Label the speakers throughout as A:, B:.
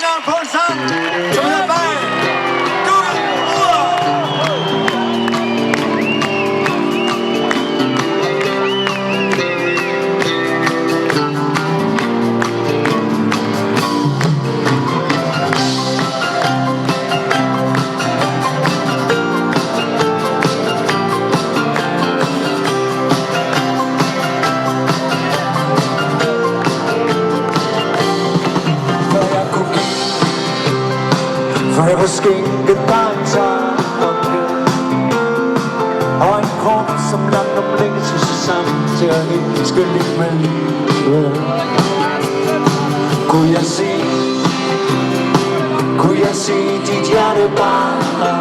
A: Navn på en sang, som hedder Bag.
B: For jeg var skænket bare en tanke og en krop, som langt om længe til sig sammen til at elske lidt med livet. Kunne jeg se dit hjerte banke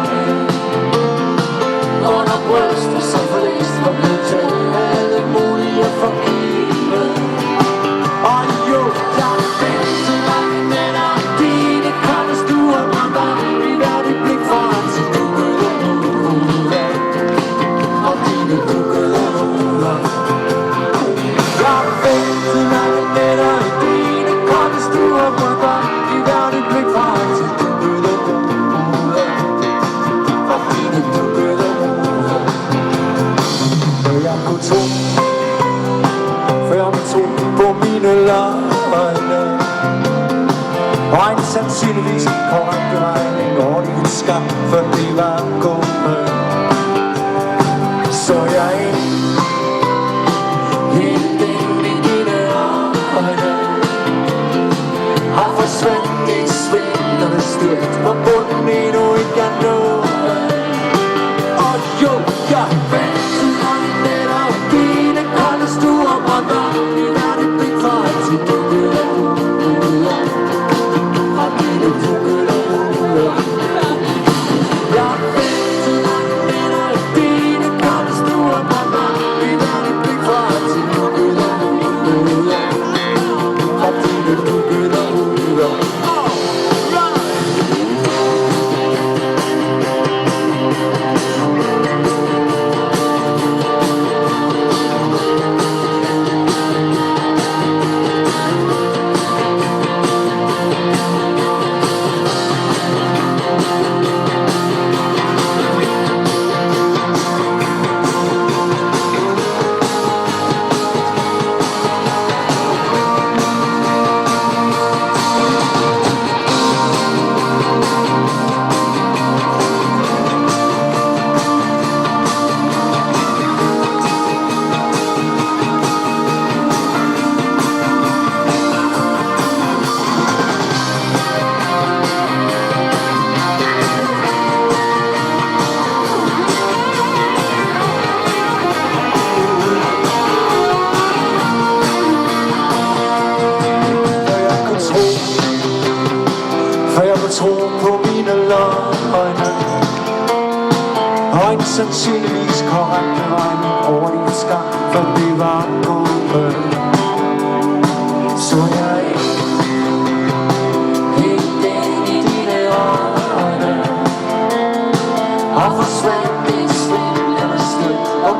B: under brystet, som for længst var blevet til alle mulige for givet. Og jo, jeg ventede langt nætter, dine kolde stuer mig bare i hvert et blik for hans dukkede uger. Og dine dukkede uger. Jeg ventede langt nætter, dine kolde stuer mig bare i hvert et blik for hans dukkede uger. Og dine dukkede uger. For jeg kunne tro, for jeg kunne tro på mine løgne. Og en sandsynligvis korrekt beregning over din skam, for det var gået. Så jeg helt ind i dine øjne har forsvandt i svindende styrt, hvor bunden endnu ikke er nået. Og jo, jeg ventede langt nætter, dine kolde stuer mig bare i hvert et blik for altid dukkede uger. Og dine dukkede uger. Jeg ventede langt nætter, dine kolde stuer mig bare i hvert et blik for altid dukkede uger. Og dine dukkede uger. Tro på mine løgne og en sandsynligvis korrekt beregning over din skam, for det var gået. Så jeg helt ind i dine øjne og forsvandt i svindende skridt og